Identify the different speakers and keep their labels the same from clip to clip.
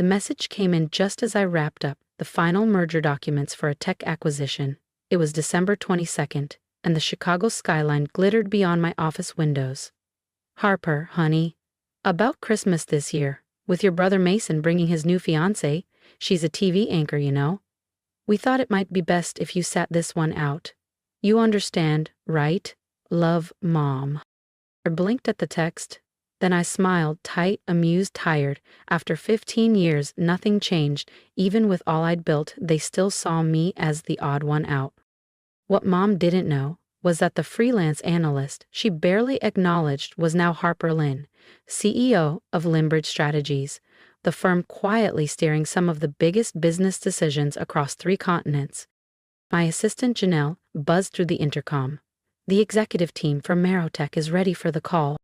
Speaker 1: The message came in just as I wrapped up the final merger documents for a tech acquisition. It was December 22nd, and the Chicago skyline glittered beyond my office windows. Harper, honey. About Christmas this year, with your brother Mason bringing his new fiancée. She's a TV anchor, you know. We thought it might be best if you sat this one out. You understand, right? Love, Mom. I blinked at the text. Then I smiled, tight, amused, tired. After 15 years, nothing changed. Even with all I'd built, they still saw me as the odd one out. What Mom didn't know was that the freelance analyst she barely acknowledged was now Harper Lynn, CEO of Limbridge Strategies, the firm quietly steering some of the biggest business decisions across 3 continents. My assistant Janelle buzzed through the intercom. The executive team from Marotech is ready for the call.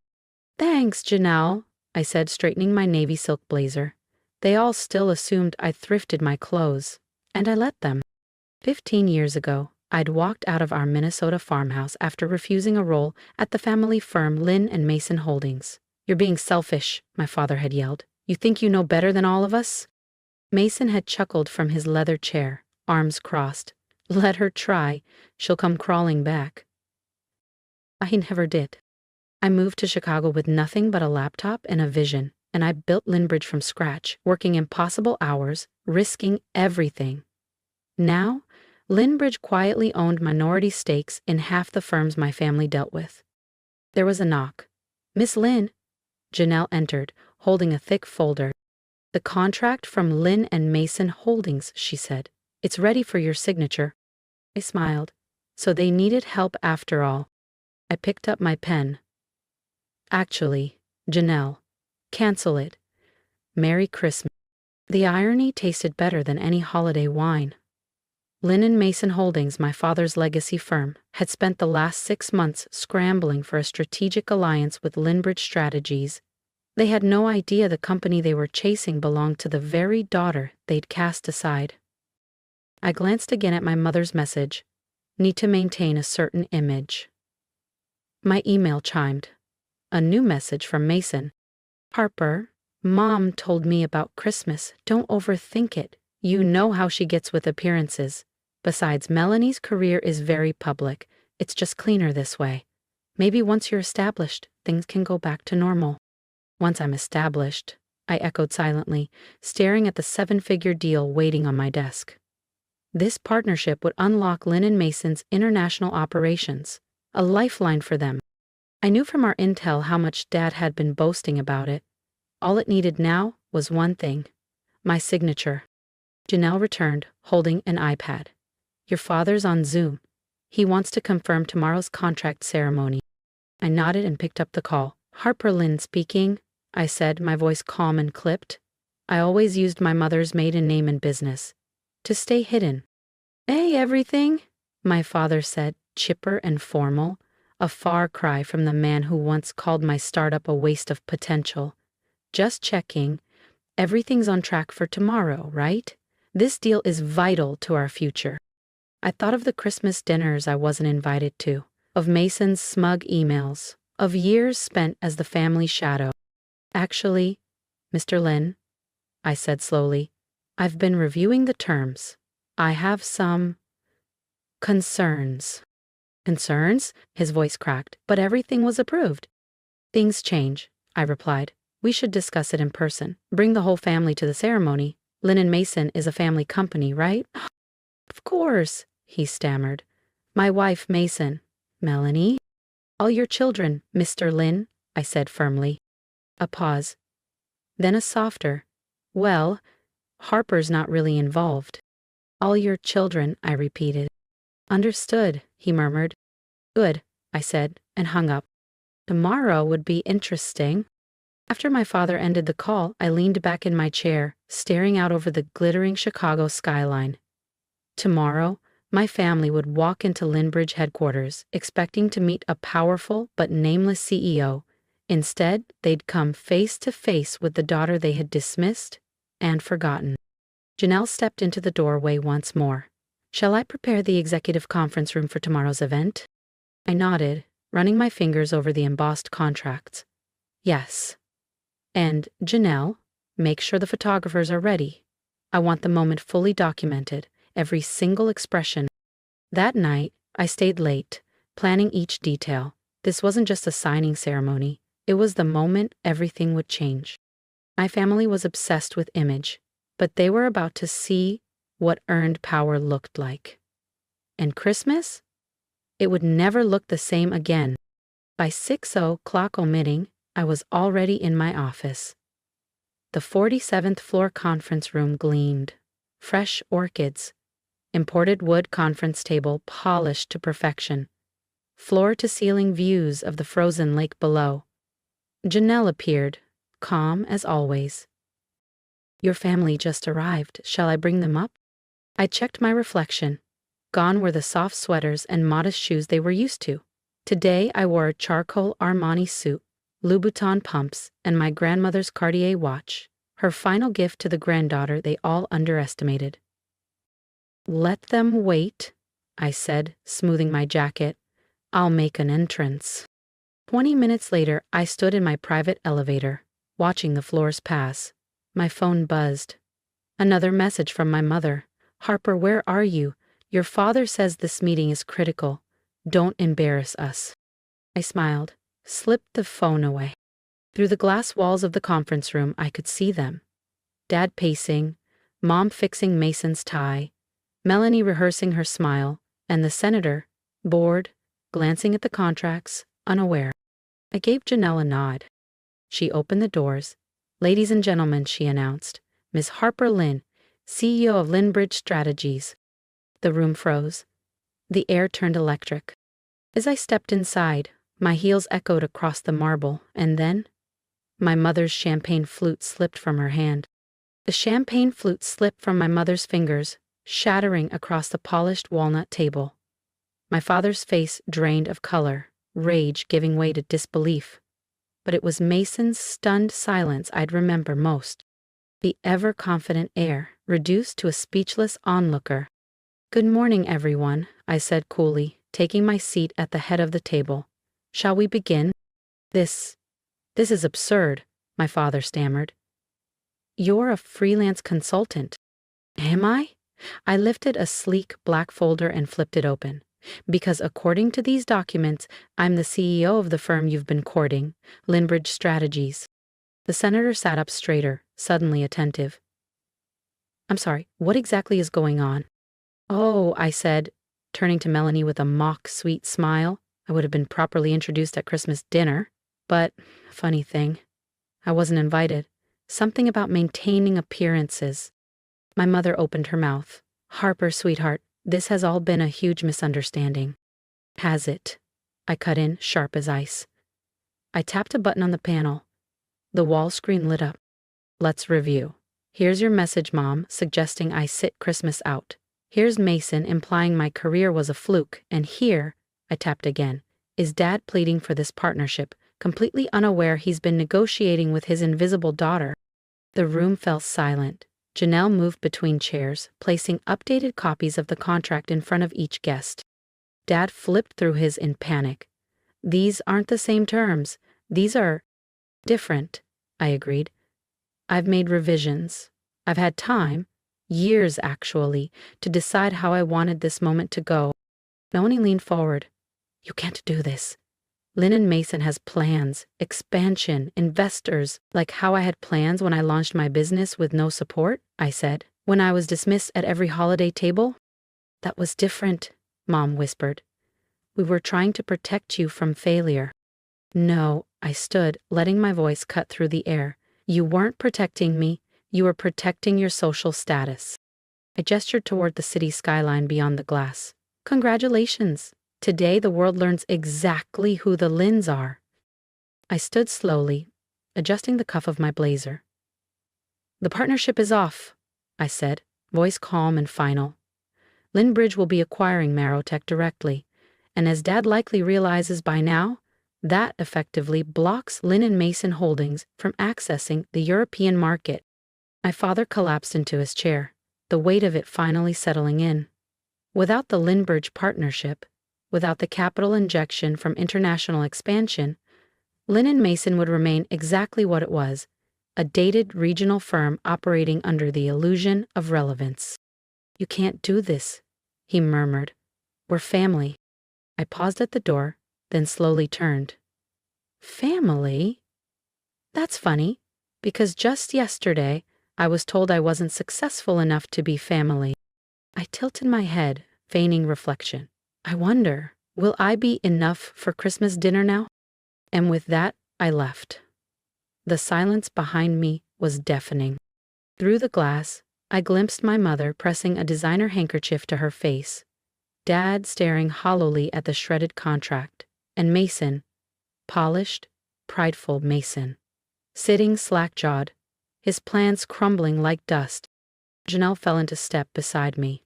Speaker 1: Thanks, Janelle, I said, straightening my navy silk blazer. They all still assumed I thrifted my clothes, and I let them. 15 years ago, I'd walked out of our Minnesota farmhouse after refusing a role at the family firm Lynn and Mason Holdings. You're being selfish, my father had yelled. You think you know better than all of us? Mason had chuckled from his leather chair, arms crossed. Let her try. She'll come crawling back. I never did. I moved to Chicago with nothing but a laptop and a vision, and I built Limbridge from scratch, working impossible hours, risking everything. Now, Limbridge quietly owned minority stakes in half the firms my family dealt with. There was a knock. Miss Lynn. Janelle entered, holding a thick folder. The contract from Lynn and Mason Holdings, she said. It's ready for your signature. I smiled. So they needed help after all. I picked up my pen. Actually, Janelle, cancel it. Merry Christmas. The irony tasted better than any holiday wine. Lynn and Mason Holdings, my father's legacy firm, had spent the last 6 months scrambling for a strategic alliance with Limbridge Strategies. They had no idea the company they were chasing belonged to the very daughter they'd cast aside. I glanced again at my mother's message. Need to maintain a certain image. My email chimed. A new message from Mason. Harper, Mom told me about Christmas. Don't overthink it. You know how she gets with appearances. Besides, Melanie's career is very public. It's just cleaner this way. Maybe once you're established, things can go back to normal. Once I'm established, I echoed silently, staring at the 7-figure deal waiting on my desk. This partnership would unlock Lynn and Mason's international operations, a lifeline for them. I knew from our intel how much Dad had been boasting about it. All it needed now was one thing: my signature. Janelle returned, holding an iPad. Your father's on Zoom. He wants to confirm tomorrow's contract ceremony. I nodded and picked up the call. Harper Lynn speaking, I said, my voice calm and clipped. I always used my mother's maiden name in business, to stay hidden. Hey, everything, my father said, chipper and formal, a far cry from the man who once called my startup a waste of potential. Just checking. Everything's on track for tomorrow, right? This deal is vital to our future. I thought of the Christmas dinners I wasn't invited to, of Mason's smug emails, of years spent as the family shadow. Actually, Mr. Lynn, I said slowly, I've been reviewing the terms. I have some concerns. Concerns? His voice cracked, but everything was approved. Things change, I replied. We should discuss it in person. Bring the whole family to the ceremony. Lynn and Mason is a family company, right? Of course, he stammered. My wife, Mason. Melanie? All your children, Mr. Lynn, I said firmly. A pause. Then a softer, well, Harper's not really involved. All your children, I repeated. Understood, he murmured. Good, I said, and hung up. Tomorrow would be interesting. After my father ended the call, I leaned back in my chair, staring out over the glittering Chicago skyline. Tomorrow, my family would walk into Limbridge headquarters, expecting to meet a powerful but nameless CEO. Instead, they'd come face to face with the daughter they had dismissed and forgotten. Janelle stepped into the doorway once more. Shall I prepare the executive conference room for tomorrow's event? I nodded, running my fingers over the embossed contracts. Yes. And, Janelle, Make sure the photographers are ready. I want the moment fully documented, every single expression. That night, I stayed late, planning each detail. This wasn't just a signing ceremony. It was the moment everything would change. My family was obsessed with image, but they were about to see what earned power looked like. And Christmas? It would never look the same again. By 6:00 omitting, I was already in my office. The 47th floor conference room gleamed. Fresh orchids. Imported wood conference table polished to perfection. Floor-to-ceiling views of the frozen lake below. Janelle appeared, calm as always. Your family just arrived. Shall I bring them up? I checked my reflection. Gone were the soft sweaters and modest shoes they were used to. Today I wore a charcoal Armani suit, Louboutin pumps, and my grandmother's Cartier watch, her final gift to the granddaughter they all underestimated. Let them wait, I said, smoothing my jacket. I'll make an entrance. 20 minutes later, I stood in my private elevator, watching the floors pass. My phone buzzed. Another message from my mother. Harper, where are you? Your father says this meeting is critical. Don't embarrass us. I smiled, slipped the phone away. Through the glass walls of the conference room, I could see them. Dad pacing, Mom fixing Mason's tie, Melanie rehearsing her smile, and the senator, bored, glancing at the contracts, unaware. I gave Janelle a nod. She opened the doors. Ladies and gentlemen, she announced, Ms. Harper Lynn, CEO of Lynbridge Strategies. The room froze. The air turned electric. As I stepped inside, my heels echoed across the marble, and then my mother's champagne flute slipped from her hand. The champagne flute slipped from my mother's fingers, shattering across the polished walnut table. My father's face drained of color, rage giving way to disbelief. But it was Mason's stunned silence I'd remember most. The ever-confident air, reduced to a speechless onlooker. Good morning, everyone, I said coolly, taking my seat at the head of the table. Shall we begin? This is absurd, my father stammered. You're a freelance consultant. Am I? I lifted a sleek black folder and flipped it open. Because according to these documents, I'm the CEO of the firm you've been courting, Lynbridge Strategies. The senator sat up straighter, suddenly attentive. I'm sorry, what exactly is going on? Oh, I said, turning to Melanie with a mock sweet smile. I would have been properly introduced at Christmas dinner. But, funny thing, I wasn't invited. Something about maintaining appearances. My mother opened her mouth. Harper, sweetheart, this has all been a huge misunderstanding. Has it? I cut in, sharp as ice. I tapped a button on the panel. The wall screen lit up. Let's review. Here's your message, Mom, suggesting I sit Christmas out. Here's Mason implying my career was a fluke, and here, I tapped again, is Dad pleading for this partnership, completely unaware he's been negotiating with his invisible daughter. The room fell silent. Janelle moved between chairs, placing updated copies of the contract in front of each guest. Dad flipped through his in panic. These aren't the same terms. These are different, I agreed. I've made revisions. I've had time, years actually, to decide how I wanted this moment to go. Melanie leaned forward. You can't do this. Lynn Mason has plans, expansion, investors, like how I had plans when I launched my business with no support, I said, when I was dismissed at every holiday table. That was different, Mom whispered. We were trying to protect you from failure. No, I stood, letting my voice cut through the air. You weren't protecting me, you were protecting your social status. I gestured toward the city skyline beyond the glass. Congratulations! Today the world learns exactly who the Lyns are. I stood slowly, adjusting the cuff of my blazer. The partnership is off, I said, voice calm and final. Lynbridge will be acquiring Marotech directly, and as Dad likely realizes by now, that effectively blocks Lynn Mason Holdings from accessing the European market. My father collapsed into his chair, the weight of it finally settling in. Without the Lynbridge partnership, without the capital injection from international expansion, Lynn Mason would remain exactly what it was, a dated regional firm operating under the illusion of relevance. "You can't do this," he murmured. "We're family." I paused at the door, then slowly turned. Family? That's funny, because just yesterday I was told I wasn't successful enough to be family. I tilted my head, feigning reflection. I wonder, will I be enough for Christmas dinner now? And with that, I left. The silence behind me was deafening. Through the glass, I glimpsed my mother pressing a designer handkerchief to her face, Dad staring hollowly at the shredded contract, and Mason, polished, prideful Mason, sitting slack-jawed, his plans crumbling like dust. Janelle fell into step beside me.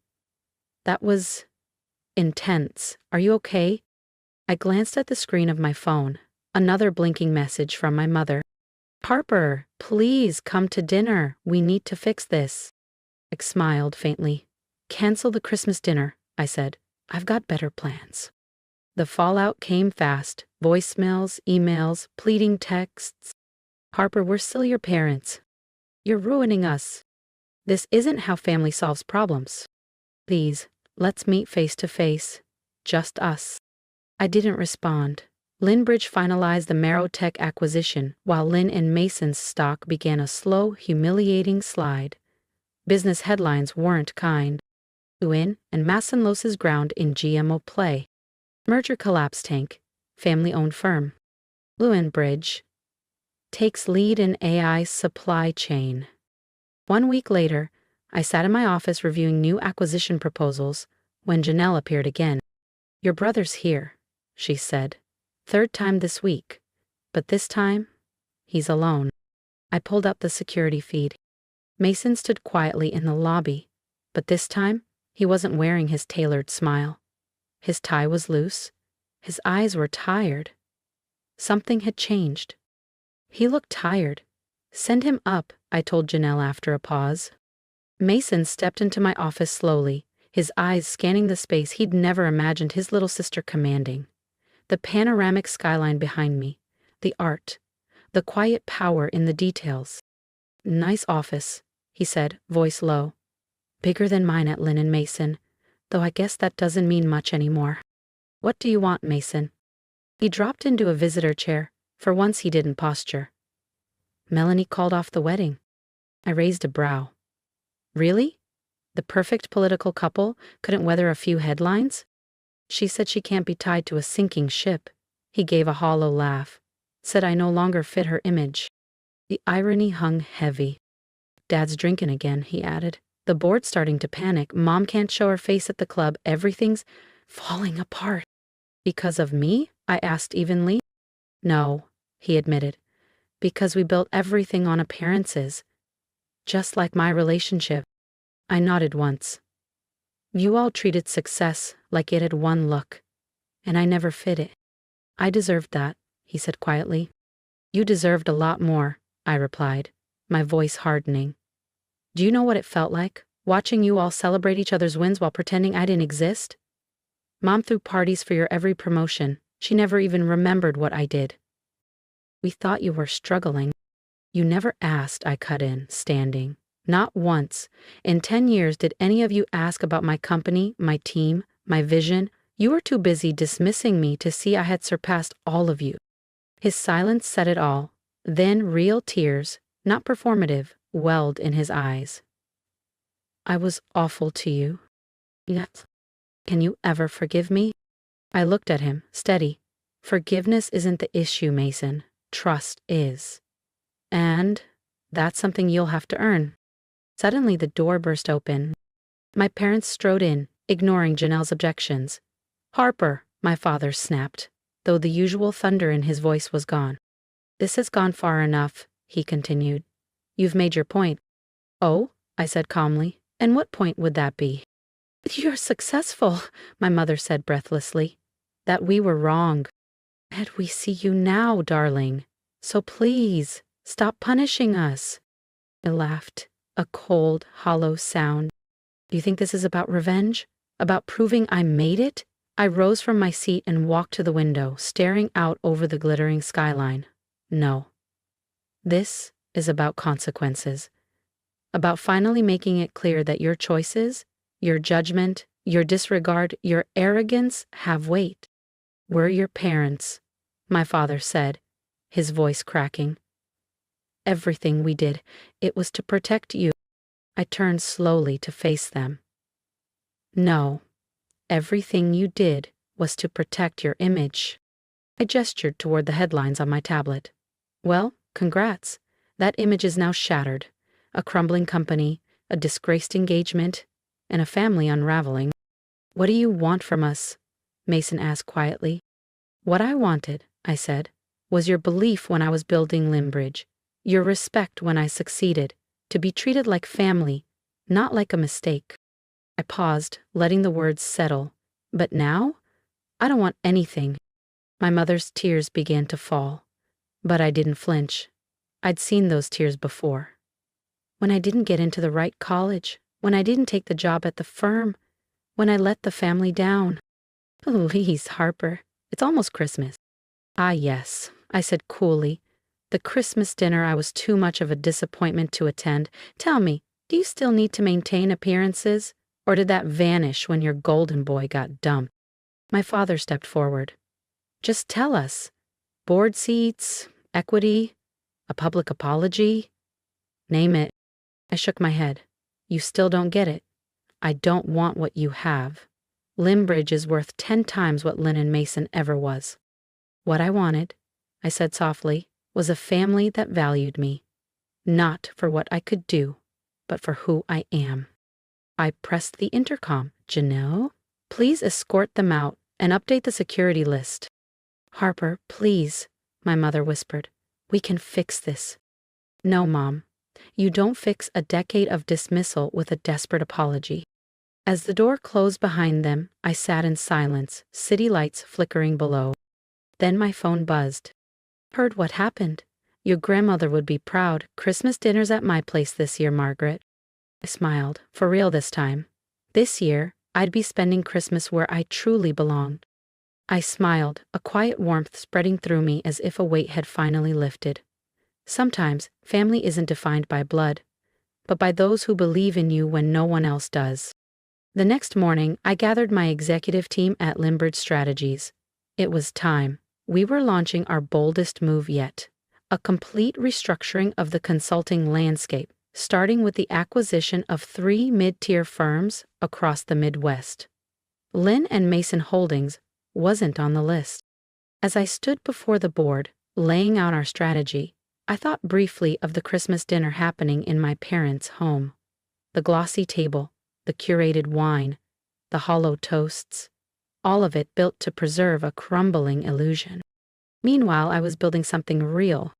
Speaker 1: "That was intense. Are you okay?" I glanced at the screen of my phone, another blinking message from my mother. "Harper, please come to dinner. We need to fix this." I smiled faintly. "Cancel the Christmas dinner," I said. "I've got better plans." The fallout came fast. Voicemails, emails, pleading texts. "Harper, we're still your parents. You're ruining us. This isn't how family solves problems. Please, let's meet face to face. Just us." I didn't respond. Linbridge finalized the Marrowtech acquisition, while Lynn and Mason's stock began a slow, humiliating slide. Business headlines weren't kind. Lewin and Mason loses ground in GMO play. Merger collapse tank. Family-owned firm. Linbridge takes lead in AI supply chain. 1 week later, I sat in my office reviewing new acquisition proposals when Janelle appeared again. "Your brother's here," she said. "Third time this week. But this time, he's alone." I pulled up the security feed. Mason stood quietly in the lobby, but this time, he wasn't wearing his tailored smile. His tie was loose. His eyes were tired. Something had changed. He looked tired. "Send him up," I told Janelle after a pause. Mason stepped into my office slowly, his eyes scanning the space he'd never imagined his little sister commanding. The panoramic skyline behind me, the art, the quiet power in the details. "Nice office," he said, voice low. "Bigger than mine at Lynn and Mason, though I guess that doesn't mean much anymore." "What do you want, Mason?" He dropped into a visitor chair. For once he didn't posture. "Melanie called off the wedding." I raised a brow. "Really? The perfect political couple couldn't weather a few headlines?" "She said she can't be tied to a sinking ship." He gave a hollow laugh. "Said I no longer fit her image." The irony hung heavy. "Dad's drinking again," he added. "The board's starting to panic. Mom can't show her face at the club. Everything's falling apart." "Because of me?" I asked evenly. "No," he admitted. "Because we built everything on appearances. Just like my relationship." I nodded once. "You all treated success like it had one look, and I never fit it." "I deserved that," he said quietly. "You deserved a lot more," I replied, my voice hardening. "Do you know what it felt like, watching you all celebrate each other's wins while pretending I didn't exist? Mom threw parties for your every promotion. She never even remembered what I did." "We thought you were struggling." "You never asked," I cut in, standing. "Not once. In 10 years, did any of you ask about my company, my team, my vision? You were too busy dismissing me to see I had surpassed all of you." His silence said it all. Then real tears, not performative, welled in his eyes. "I was awful to you." "Yes. Can you ever forgive me?" I looked at him, steady. "Forgiveness isn't the issue, Mason. Trust is. And that's something you'll have to earn." Suddenly the door burst open. My parents strode in, ignoring Janelle's objections. "Harper," my father snapped, though the usual thunder in his voice was gone. "This has gone far enough," he continued. "You've made your point." "Oh," I said calmly, "and what point would that be?" "You're successful," my mother said breathlessly. "That we were wrong. And we see you now, darling. So please, stop punishing us." I laughed, a cold, hollow sound. "Do you think this is about revenge? About proving I made it?" I rose from my seat and walked to the window, staring out over the glittering skyline. No. This is about consequences, about finally making it clear that your choices, your judgment, your disregard, your arrogance have weight. We're your parents, my father said, his voice cracking. Everything we did, it was to protect you. I turned slowly to face them. No, everything you did was to protect your image. I gestured toward the headlines on my tablet. Well, congrats. That image is now shattered. A crumbling company, a disgraced engagement, and a family unraveling. What do you want from us? Mason asked quietly. What I wanted, I said, was your belief when I was building Limbridge, your respect when I succeeded, to be treated like family, not like a mistake. I paused, letting the words settle. But now? I don't want anything. My mother's tears began to fall. But I didn't flinch. I'd seen those tears before. When I didn't get into the right college, when I didn't take the job at the firm, when I let the family down. Please, Harper, it's almost Christmas. Ah, yes, I said coolly. The Christmas dinner I was too much of a disappointment to attend. Tell me, do you still need to maintain appearances? Or did that vanish when your golden boy got dumped? My father stepped forward. Just tell us. Board seats, equity, a public apology? Name it. I shook my head. You still don't get it. I don't want what you have. Limbridge is worth 10 times what Lynn and Mason ever was. What I wanted, I said softly, was a family that valued me. Not for what I could do, but for who I am. I pressed the intercom. Janelle, please escort them out and update the security list. Harper, please, my mother whispered. We can fix this. No, Mom. You don't fix a decade of dismissal with a desperate apology. As the door closed behind them, I sat in silence, city lights flickering below. Then my phone buzzed. Heard what happened. Your grandmother would be proud. Christmas dinner's at my place this year, Margaret. I smiled, for real this time. This year, I'd be spending Christmas where I truly belonged. I smiled, a quiet warmth spreading through me as if a weight had finally lifted. Sometimes, family isn't defined by blood, but by those who believe in you when no one else does. The next morning, I gathered my executive team at Limbridge Strategies. It was time. We were launching our boldest move yet. A complete restructuring of the consulting landscape, starting with the acquisition of 3 mid-tier firms across the Midwest. Lynn and Mason Holdings wasn't on the list. As I stood before the board, laying out our strategy, I thought briefly of the Christmas dinner happening in my parents' home. The glossy table, the curated wine, the hollow toasts, all of it built to preserve a crumbling illusion. Meanwhile, I was building something real.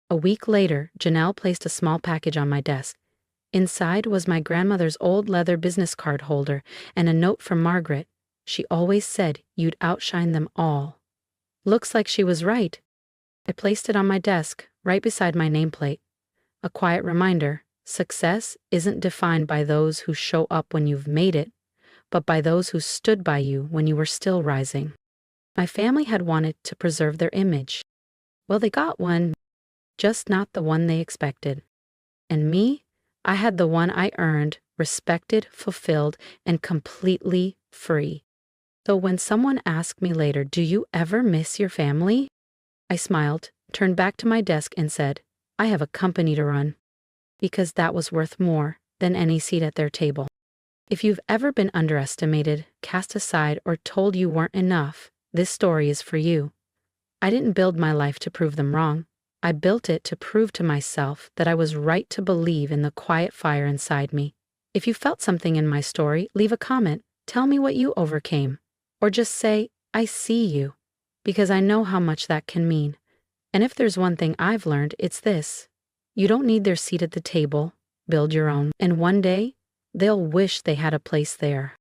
Speaker 1: A week later, Janelle placed a small package on my desk. Inside was my grandmother's old leather business card holder and a note from Margaret. She always said you'd outshine them all. Looks like she was right. I placed it on my desk, right beside my nameplate. A quiet reminder, success isn't defined by those who show up when you've made it, but by those who stood by you when you were still rising. My family had wanted to preserve their image. Well, they got one, just not the one they expected. And me, I had the one I earned, respected, fulfilled, and completely free. So when someone asked me later, do you ever miss your family? I smiled, turned back to my desk and said, I have a company to run. Because that was worth more than any seat at their table. If you've ever been underestimated, cast aside, or told you weren't enough, this story is for you. I didn't build my life to prove them wrong. I built it to prove to myself that I was right to believe in the quiet fire inside me. If you felt something in my story, leave a comment. Tell me what you overcame. Or just say, I see you. Because I know how much that can mean. And if there's one thing I've learned, it's this. You don't need their seat at the table. Build your own. And one day, they'll wish they had a place there.